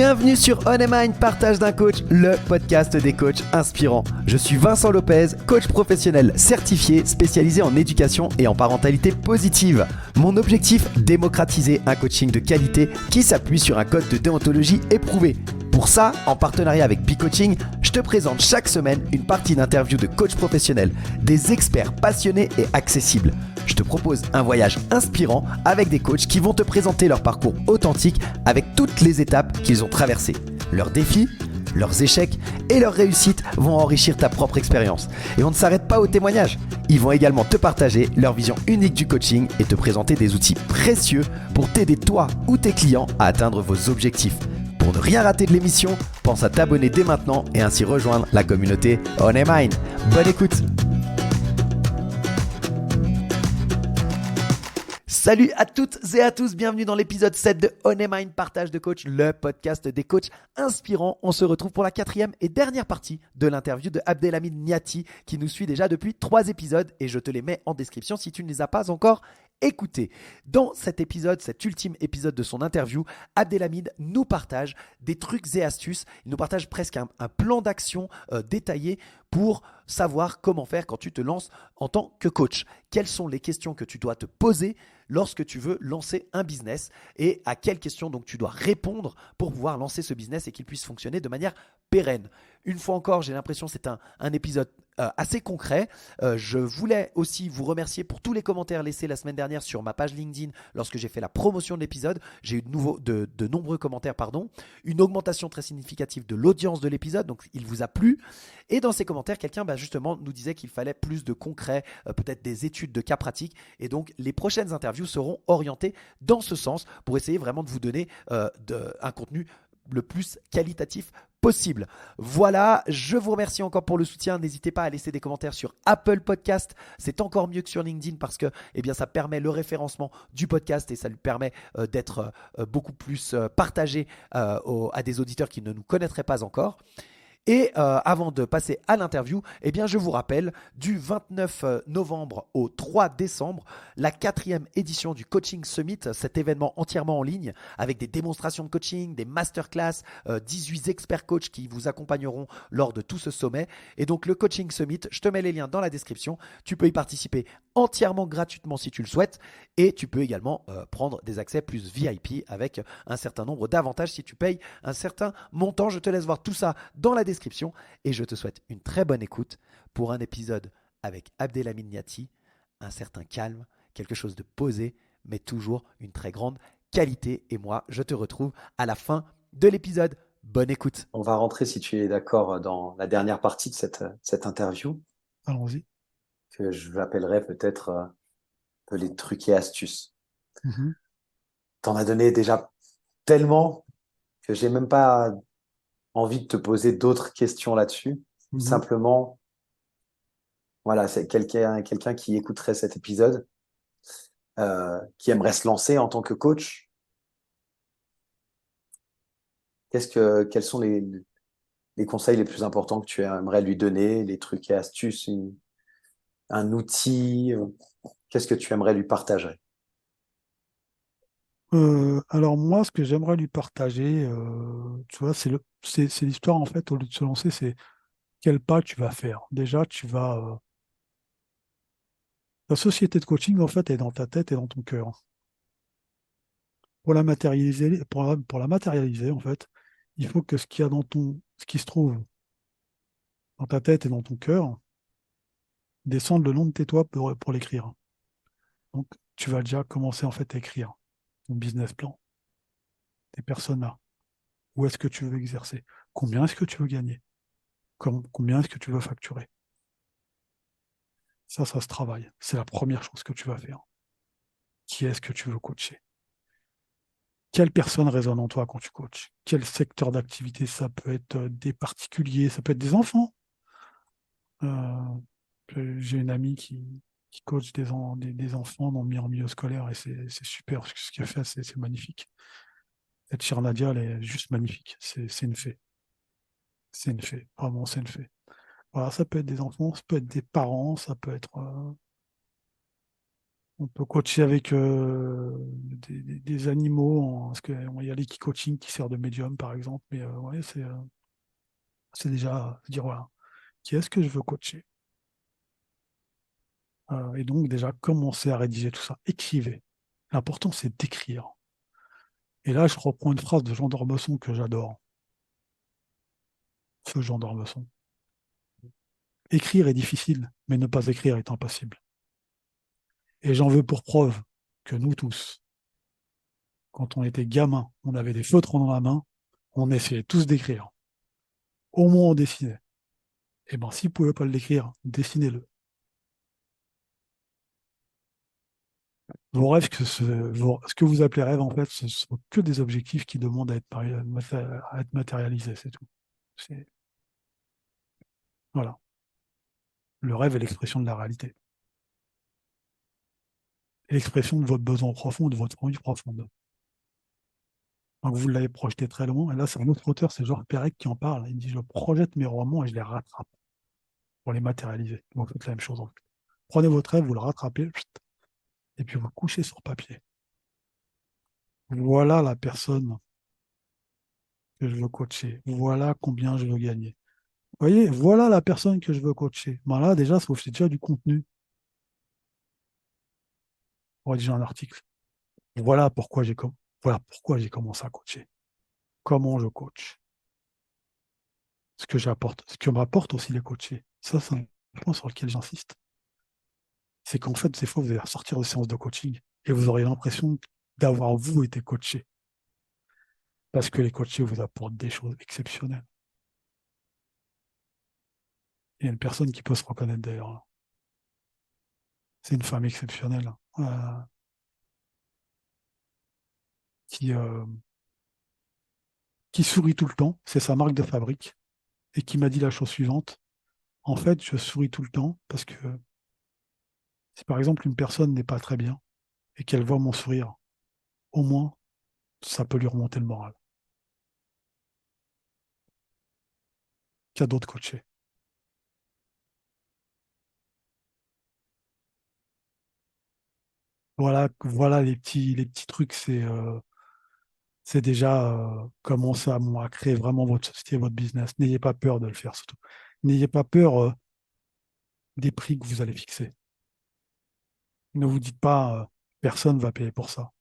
Bienvenue sur On Mind, partage d'un coach, le podcast des coachs inspirants. Je suis Vincent Lopez, coach professionnel certifié, spécialisé en éducation et en parentalité positive. Mon objectif, démocratiser un coaching de qualité qui s'appuie sur un code de déontologie éprouvé. Pour ça, en partenariat avec P-Coaching, je te présente chaque semaine une partie d'interviews de coachs professionnels, des experts passionnés et accessibles. Je te propose un voyage inspirant avec des coachs qui vont te présenter leur parcours authentique avec toutes les étapes qu'ils ont traversées. Leurs défis, leurs échecs et leurs réussites vont enrichir ta propre expérience. Et on ne s'arrête pas aux témoignages. Ils vont également te partager leur vision unique du coaching et te présenter des outils précieux pour t'aider toi ou tes clients à atteindre vos objectifs. Pour ne rien rater de l'émission, pense à t'abonner dès maintenant et ainsi rejoindre la communauté On Mind. Bonne écoute! Salut à toutes et à tous, bienvenue dans l'épisode 7 de On Mind, partage de coach, le podcast des coachs inspirants. On se retrouve pour la 4e et dernière partie de l'interview de Abdelhamid Niati qui nous suit déjà depuis 3 épisodes et je te les mets en description si tu ne les as pas encore écoutés. Dans cet épisode, cet ultime épisode de son interview, Abdelhamid nous partage des trucs et astuces. Il nous partage presque un plan d'action détaillé pour savoir comment faire quand tu te lances en tant que coach. Quelles sont les questions que tu dois te poser lorsque tu veux lancer un business et à quelles questions donc tu dois répondre pour pouvoir lancer ce business et qu'il puisse fonctionner de manière pérenne. Une fois encore, j'ai l'impression que c'est un épisode assez concret. Je voulais aussi vous remercier pour tous les commentaires laissés la semaine dernière sur ma page LinkedIn lorsque j'ai fait la promotion de l'épisode. J'ai eu de nombreux commentaires, une augmentation très significative de l'audience de l'épisode, donc il vous a plu. Et dans ces commentaires, quelqu'un justement nous disait qu'il fallait plus de concret, peut-être des études de cas pratiques. Et donc les prochaines interviews seront orientées dans ce sens pour essayer vraiment de vous donner un contenu le plus qualitatif possible. Voilà, je vous remercie encore pour le soutien. N'hésitez pas à laisser des commentaires sur Apple Podcast. C'est encore mieux que sur LinkedIn parce que ça permet le référencement du podcast et ça lui permet d'être beaucoup plus partagé à des auditeurs qui ne nous connaîtraient pas encore. Et avant de passer à l'interview, je vous rappelle du 29 novembre au 3 décembre, la 4e édition du Coaching Summit, cet événement entièrement en ligne avec des démonstrations de coaching, des masterclass, 18 experts coachs qui vous accompagneront lors de tout ce sommet. Et donc le Coaching Summit, je te mets les liens dans la description. Tu peux y participer entièrement gratuitement si tu le souhaites et tu peux également prendre des accès plus VIP avec un certain nombre d'avantages si tu payes un certain montant. Je te laisse voir tout ça dans la description et je te souhaite une très bonne écoute pour un épisode avec Abdelhamid Niati, un certain calme, quelque chose de posé mais toujours une très grande qualité. Et moi, je te retrouve à la fin de l'épisode. Bonne écoute. On va rentrer, si tu es d'accord, dans la dernière partie de cette interview. Allons-y. Que je l'appellerai peut-être un peu les trucs et astuces. Mm-hmm. T'en as donné déjà tellement que j'ai même pas envie de te poser d'autres questions là-dessus. Mm-hmm. Simplement, voilà, c'est quelqu'un qui écouterait cet épisode, qui aimerait se lancer en tant que coach. Quels sont les conseils les plus importants que tu aimerais lui donner, les trucs et astuces, un outil, qu'est-ce que tu aimerais lui partager? Alors moi, ce que j'aimerais lui partager, tu vois, c'est l'histoire en fait, au lieu de se lancer, c'est quel pas tu vas faire. Déjà, la société de coaching en fait est dans ta tête et dans ton cœur. Pour la matérialiser, en fait, il faut que ce qui se trouve dans ta tête et dans ton cœur descende le long de tes doigts pour l'écrire. Donc, tu vas déjà commencer en fait à écrire ton business plan, tes personas. Où est-ce que tu veux exercer? Combien est-ce que tu veux gagner? Combien est-ce que tu veux facturer? Ça se travaille. C'est la première chose que tu vas faire. Qui est-ce que tu veux coacher? Quelle personne résonne en toi quand tu coaches? Quel secteur d'activité? Ça peut être des particuliers, ça peut être des enfants. J'ai une amie qui coach des enfants en milieu scolaire et c'est super. Ce qu'elle fait, c'est magnifique. Cette chère Nadia, elle est juste magnifique. C'est une fée. C'est une fée. Vraiment, c'est une fée. Voilà, ça peut être des enfants, ça peut être des parents, ça peut être On peut coacher avec des animaux, parce qu'il y a l'équi-coaching qui sert de médium, par exemple. Mais ouais, c'est déjà dire, voilà, qui est-ce que je veux coacher? Et donc, déjà, commencer à rédiger tout ça. Écrivez. L'important, c'est d'écrire. Et là, je reprends une phrase de Jean d'Ormesson que j'adore. Ce Jean d'Ormesson. Écrire est difficile, mais ne pas écrire est impossible. Et j'en veux pour preuve que nous tous, quand on était gamin, on avait des feutres dans la main, on essayait tous d'écrire. Au moins on dessinait. Eh bien, si vous ne pouvez pas l'écrire, dessinez-le. Vos rêves, ce que vous appelez rêve, en fait, ce ne sont que des objectifs qui demandent à être matérialisés, c'est tout. C'est- Voilà. Le rêve est l'expression de la réalité. Et l'expression de votre besoin profond, de votre envie profonde. Donc vous l'avez projeté très loin. Et là, c'est un autre auteur, c'est Georges Perec qui en parle. Il dit, je projette mes romans et je les rattrape pour les matérialiser. Donc faites la même chose, en fait. Prenez votre rêve, vous le rattrapez, et puis vous le couchez sur papier. Voilà la personne que je veux coacher. Voilà combien je veux gagner. Vous voyez, voilà la personne que je veux coacher. Ben là, déjà, ça vous fait déjà du contenu pour rédiger un article. Voilà pourquoi voilà pourquoi j'ai commencé à coacher. Comment je coach. Ce que j'apporte, ce que m'apporte aussi les coachés. Ça, c'est un point sur lequel j'insiste. C'est qu'en fait, des fois, vous allez ressortir de séances de coaching et vous aurez l'impression d'avoir, vous, été coaché. Parce que les coachés vous apportent des choses exceptionnelles. Il y a une personne qui peut se reconnaître d'ailleurs. C'est une femme exceptionnelle qui, euh, qui sourit tout le temps. C'est sa marque de fabrique. Et qui m'a dit la chose suivante. En fait, je souris tout le temps parce que si par exemple une personne n'est pas très bien et qu'elle voit mon sourire, au moins, ça peut lui remonter le moral. Cadeau de coacher. Voilà les petits trucs. C'est déjà commencer à créer vraiment votre société, votre business. N'ayez pas peur de le faire surtout. N'ayez pas peur des prix que vous allez fixer. Ne vous dites pas personne ne va payer pour ça.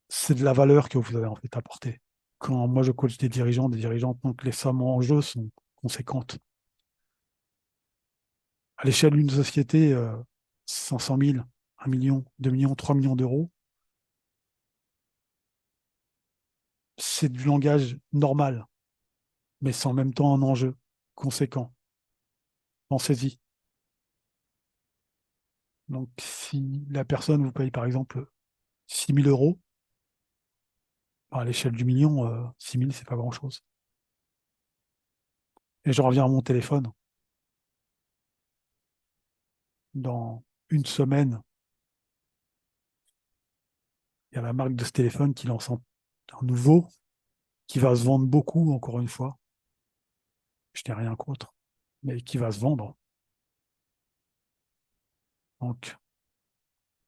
C'est de la valeur que vous allez en fait apporter. Quand moi je coach des dirigeantes, donc les sommes en jeu sont conséquentes. À l'échelle d'une société, 500 000, 1 million, 2 millions, 3 millions d'euros, c'est du langage normal, mais c'est en même temps un enjeu conséquent. Pensez-y. Donc, si la personne vous paye par exemple 6 000 euros, à l'échelle du million, 6 000, c'est pas grand-chose. Et je reviens à mon téléphone. Dans une semaine, il y a la marque de ce téléphone qui lance un nouveau, qui va se vendre beaucoup, encore une fois. Je n'ai rien contre, mais qui va se vendre. Donc,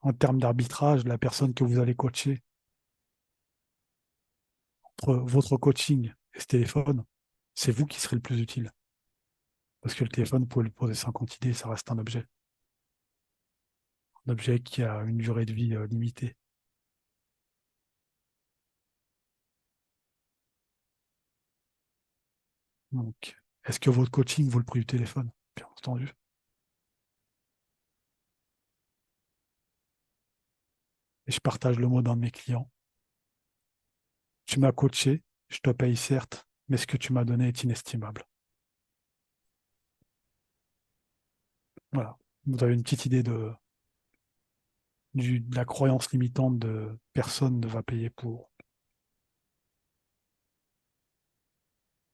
en termes d'arbitrage, la personne que vous allez coacher, entre votre coaching et ce téléphone, c'est vous qui serez le plus utile. Parce que le téléphone, vous pouvez lui poser 50 idées, ça reste un objet. Un objet qui a une durée de vie limitée. Donc, est-ce que votre coaching vaut le prix du téléphone? Bien entendu. Et je partage le mot d'un de mes clients. Tu m'as coaché, je te paye certes, mais ce que tu m'as donné est inestimable. Voilà. Vous avez une petite idée de la croyance limitante de personne ne va payer pour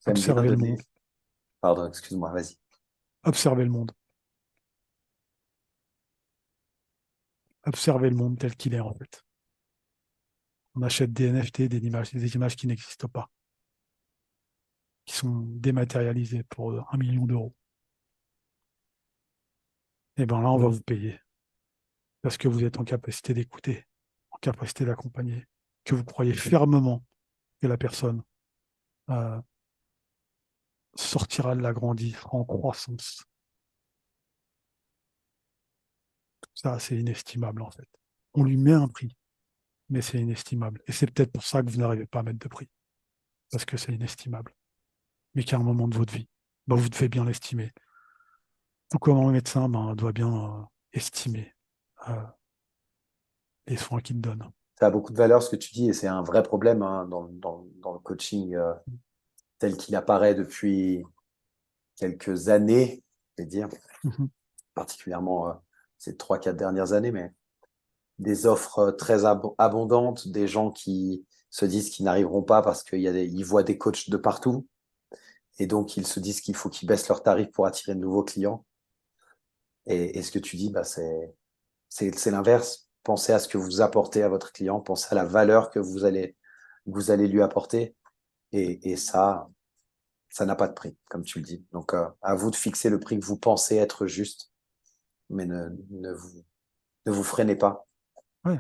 J'aime bien observer le donner. monde. Pardon, excuse-moi, vas-y. Observer le monde. Observer le monde tel qu'il est en fait. On achète des NFT, des images qui n'existent pas, qui sont dématérialisées pour 1 million d'euros. Et bien là, on va vous payer. parce que vous êtes en capacité d'écouter, en capacité d'accompagner, que vous croyez fermement que la personne euh, sortira de la grandie, sera en croissance. Tout ça, c'est inestimable en fait. On lui met un prix, mais c'est inestimable. Et c'est peut-être pour ça que vous n'arrivez pas à mettre de prix, parce que c'est inestimable. Mais qu'à un moment de votre vie, bah, vous devez bien l'estimer. Tout comme un médecin doit bien estimer euh, les soins qu'il donne. Ça a beaucoup de valeur ce que tu dis et c'est un vrai problème hein, dans le coaching tel qu'il apparaît depuis quelques années, je vais dire, Mhm. particulièrement ces 3, 4 dernières années, mais des offres très abondantes, des gens qui se disent qu'ils n'arriveront pas parce qu'ils voient des coachs de partout et donc ils se disent qu'il faut qu'ils baissent leurs tarifs pour attirer de nouveaux clients. Et ce que tu dis, bah, c'est l'inverse. Pensez à ce que vous apportez à votre client, pensez à la valeur que vous allez lui apporter. Et ça n'a pas de prix, comme tu le dis. Donc, à vous de fixer le prix que vous pensez être juste, mais ne vous freinez pas. Ouais.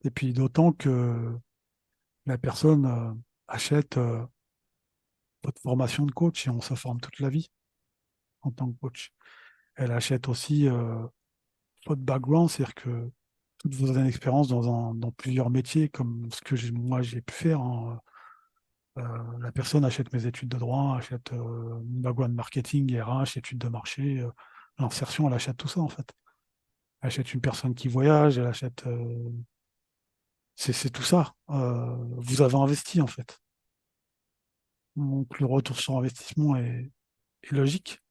Et puis d'autant que la personne achète votre formation de coach et on se forme toute la vie en tant que coach. Elle achète aussi votre background, c'est-à-dire que toutes vos années d'expérience dans plusieurs métiers, comme ce que moi j'ai pu faire, hein. La personne achète mes études de droit, achète mon background marketing, RH, études de marché, l'insertion, elle achète tout ça en fait. Elle achète une personne qui voyage, elle achète. C'est tout ça. Vous avez investi en fait. Donc le retour sur investissement est logique.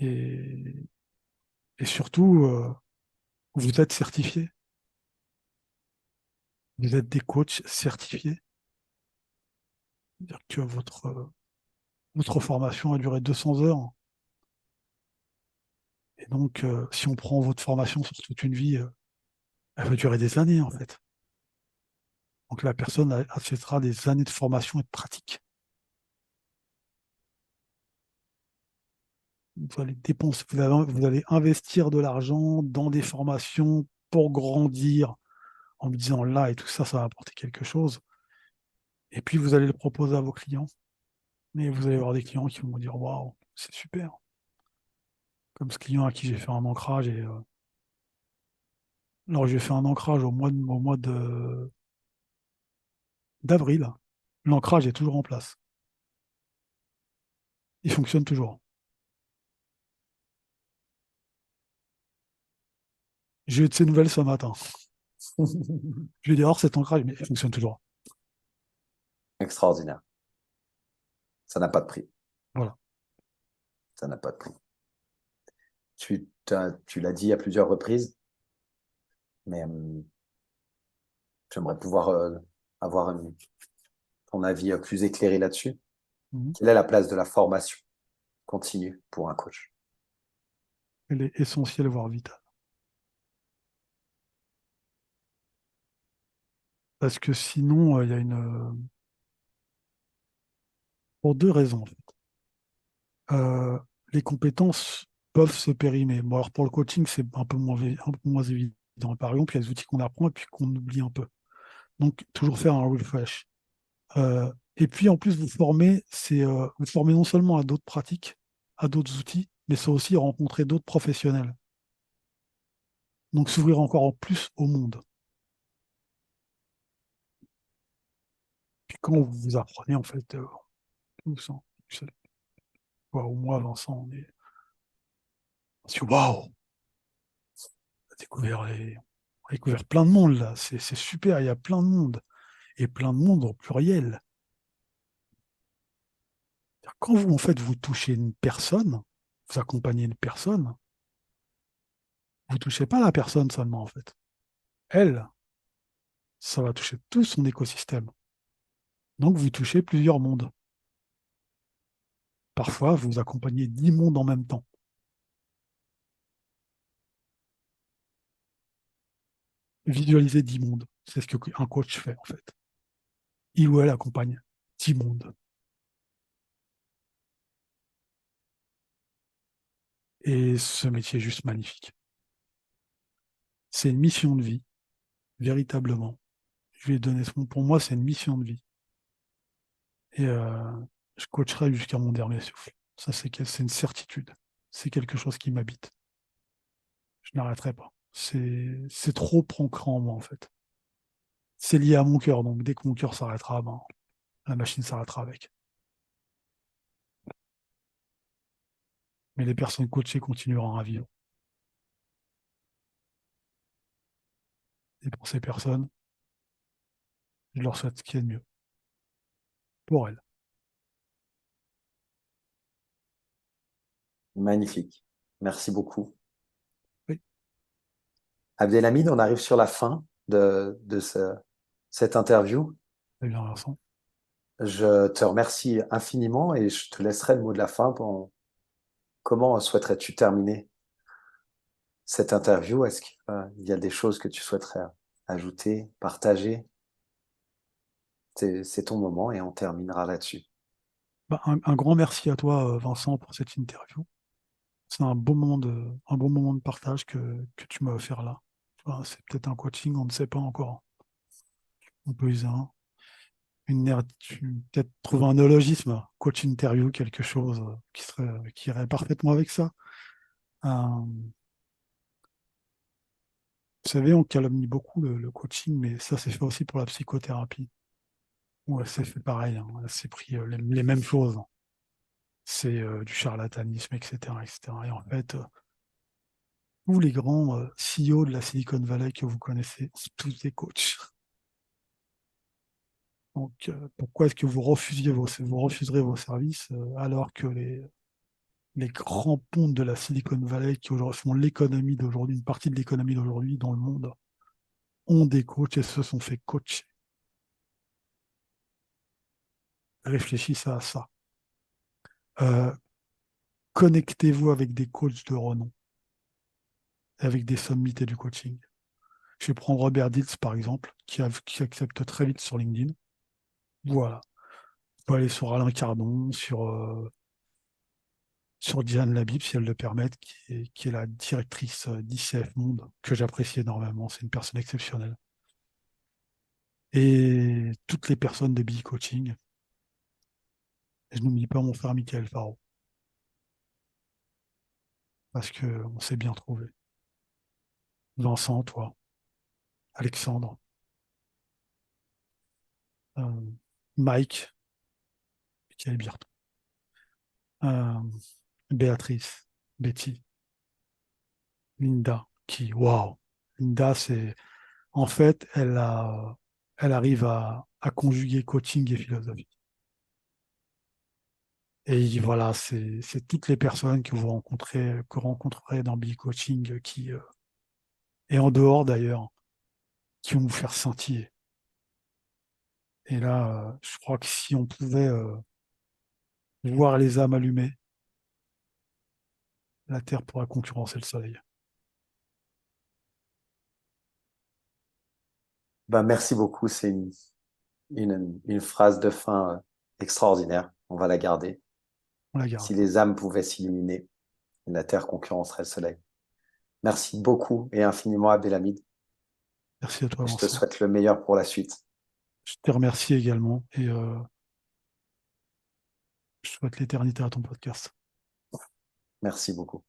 Et, et surtout, vous êtes certifié. Vous êtes des coachs certifiés. C'est-à-dire que votre formation a duré 200 heures. Et donc, si on prend votre formation sur toute une vie, elle va durer des années en fait. Donc la personne achètera des années de formation et de pratique. Vous allez dépenser, vous allez investir de l'argent dans des formations pour grandir en me disant là et tout ça, ça va apporter quelque chose. Et puis vous allez le proposer à vos clients. Et vous allez avoir des clients qui vont vous dire waouh, c'est super. Comme ce client à qui j'ai fait un ancrage. Alors j'ai fait un ancrage au mois d'avril. L'ancrage est toujours en place. Il fonctionne toujours. J'ai eu de ces nouvelles ce matin. Je lui ai dit alors cet ancrage, mais il fonctionne toujours. Extraordinaire. Ça n'a pas de prix. Voilà. Ça n'a pas de prix. Tu l'as dit à plusieurs reprises, mais j'aimerais pouvoir avoir ton avis plus éclairé là-dessus. Mhm. Quelle est la place de la formation continue pour un coach? Elle est essentielle, voire vitale. Parce que sinon, il y a pour deux raisons, en fait. Euh, les compétences peuvent se périmer. Bon, alors pour le coaching, c'est un peu moins évident. Par exemple, il y a des outils qu'on apprend et puis qu'on oublie un peu. Donc, toujours faire un refresh. Et puis, en plus, vous formez non seulement à d'autres pratiques, à d'autres outils, mais c'est aussi rencontrer d'autres professionnels. Donc, s'ouvrir encore en plus au monde. Puis quand vous apprenez, en fait, tous, hein, au moins Vincent, on se dit waouh, on a découvert plein de monde là, c'est super, il y a plein de monde, et plein de monde au pluriel. Quand vous, en fait, vous touchez une personne, vous accompagnez une personne, vous touchez pas la personne seulement, en fait. Elle, ça va toucher tout son écosystème. Donc, vous touchez plusieurs mondes. Parfois, vous accompagnez 10 mondes en même temps. Visualisez 10 mondes. C'est ce qu'un coach fait, en fait. Il ou elle accompagne 10 mondes. Et ce métier est juste magnifique. C'est une mission de vie, véritablement. Je lui ai donné ce mot. Pour moi, c'est une mission de vie. Et je coacherai jusqu'à mon dernier souffle. Ça, c'est une certitude. C'est quelque chose qui m'habite. Je n'arrêterai pas. C'est trop ancré en moi, en fait. C'est lié à mon cœur, donc dès que mon cœur s'arrêtera, ben, la machine s'arrêtera avec. Mais les personnes coachées continueront à vivre. Et pour ces personnes, je leur souhaite ce qu'il y a de mieux pour elles. Magnifique. Merci beaucoup. Oui, Abdelhamid, on arrive sur la fin de cette interview. très bien, Vincent. Je te remercie infiniment et je te laisserai le mot de la fin. Comment souhaiterais-tu terminer cette interview? Est-ce qu'il y a des choses que tu souhaiterais ajouter, partager? C'est ton moment et on terminera là-dessus. Ben, un grand merci à toi, Vincent, pour cette interview. C'est un bon moment de partage que tu m'as offert là. Enfin, c'est peut-être un coaching, on ne sait pas encore. On peut user peut-être trouver un néologisme, coach interview, quelque chose qui irait parfaitement avec ça. Euh, Vous savez, on calomnie beaucoup le coaching, mais ça, c'est fait aussi pour la psychothérapie. Ouais, c'est fait pareil, hein. C'est pris les mêmes choses. C'est du charlatanisme, etc., etc. Et en fait, tous les grands CEO de la Silicon Valley que vous connaissez, c'est tous des coachs. Donc, pourquoi est-ce que vous refuserez vos services alors que les grands pontes de la Silicon Valley qui aujourd'hui font l'économie d'aujourd'hui, une partie de l'économie d'aujourd'hui dans le monde, ont des coachs et se sont fait coacher. Réfléchissez à ça. Euh, Connectez-vous avec des coachs de renom, avec des sommités du coaching. Je vais prendre Robert Dilts, par exemple, qui accepte très vite sur LinkedIn. Voilà. Vous pouvez aller sur Alain Cardon, sur Diane Labib, si elle le permet, qui est la directrice d'ICF Monde, que j'apprécie énormément. C'est une personne exceptionnelle. Et toutes les personnes de BI Coaching. Et je n'oublie pas mon frère Michael Faro, parce qu'on s'est bien trouvé. Vincent, toi, Alexandre, euh, Mike, Michael Birton, euh, Béatrice, Betty, Linda, waouh, Linda, en fait, elle arrive à conjuguer coaching et philosophie. Et voilà, c'est toutes les personnes que vous rencontrerez dans BI Coaching et en dehors d'ailleurs, qui vont vous faire scintiller. Et là, je crois que si on pouvait voir les âmes allumées, la Terre pourra concurrencer le Soleil. Ben, merci beaucoup. C'est une phrase de fin extraordinaire. On va la garder. On la garde. Si les âmes pouvaient s'illuminer, la Terre concurrencerait le Soleil. Merci beaucoup et infiniment, Abdelhamid. Merci à toi, Je te Vincent. souhaite le meilleur pour la suite. Je te remercie également et je souhaite l'éternité à ton podcast. Merci beaucoup.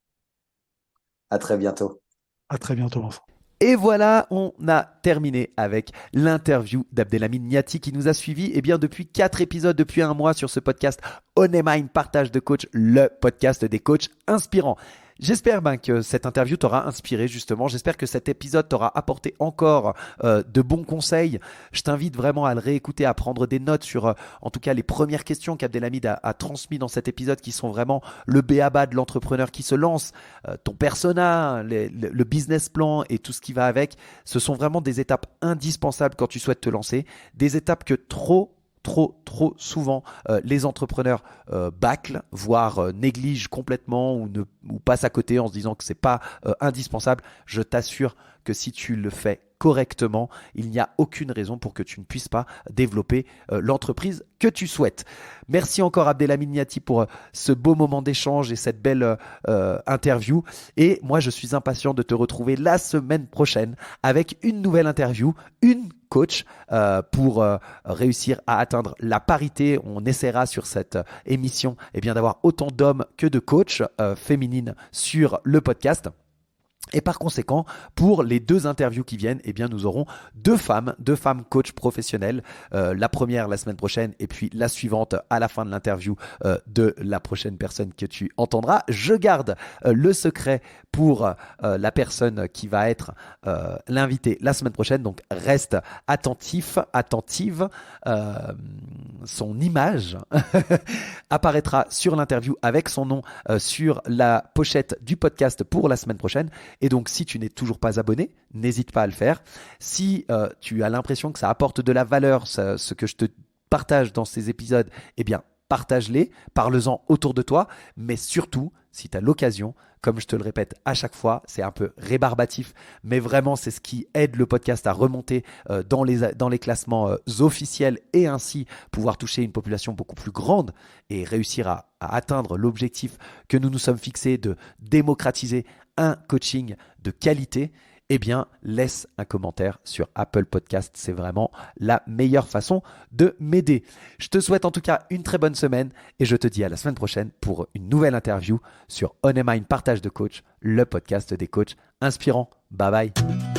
À très bientôt. À très bientôt, Vincent. Et voilà, on a terminé avec l'interview d'Abdelhamid Niati qui nous a suivis depuis 4 épisodes, depuis un mois sur ce podcast On Est Mind, partage de coach, le podcast des coachs inspirants. J'espère que cette interview t'aura inspiré justement. J'espère que cet épisode t'aura apporté encore de bons conseils. Je t'invite vraiment à le réécouter, à prendre des notes sur en tout cas les premières questions qu'Abdelhamid a transmises dans cet épisode qui sont vraiment le b.a.-ba de l'entrepreneur qui se lance, ton persona, le business plan et tout ce qui va avec. Ce sont vraiment des étapes indispensables quand tu souhaites te lancer. Des étapes que trop souvent les entrepreneurs bâclent, voire négligent complètement ou passent à côté en se disant que c'est pas indispensable. Je t'assure que si tu le fais correctement, il n'y a aucune raison pour que tu ne puisses pas développer l'entreprise que tu souhaites. Merci encore Abdelhamid Niati pour ce beau moment d'échange et cette belle interview. Et moi, je suis impatient de te retrouver la semaine prochaine avec une nouvelle interview, une coach pour réussir à atteindre la parité. On essaiera sur cette émission d'avoir autant d'hommes que de coachs féminines sur le podcast. Et par conséquent, pour les 2 interviews qui viennent, nous aurons 2 femmes coachs professionnelles. La première la semaine prochaine et puis la suivante à la fin de l'interview de la prochaine personne que tu entendras. Je garde le secret pour la personne qui va être l'invité la semaine prochaine. Donc reste attentive. Son image apparaîtra sur l'interview avec son nom sur la pochette du podcast pour la semaine prochaine. Et donc, si tu n'es toujours pas abonné, n'hésite pas à le faire. Si tu as l'impression que ça apporte de la valeur, ce que je te partage dans ces épisodes, partage-les, parle-en autour de toi. Mais surtout, si tu as l'occasion, comme je te le répète à chaque fois, c'est un peu rébarbatif, mais vraiment, c'est ce qui aide le podcast à remonter dans les classements officiels et ainsi pouvoir toucher une population beaucoup plus grande et réussir à atteindre l'objectif que nous nous sommes fixés de démocratiser un coaching de qualité. Laisse un commentaire sur Apple Podcast. C'est vraiment la meilleure façon de m'aider. Je te souhaite en tout cas une très bonne semaine et je te dis à la semaine prochaine pour une nouvelle interview sur On Mind Partage de Coach, le podcast des coachs inspirants. Bye bye.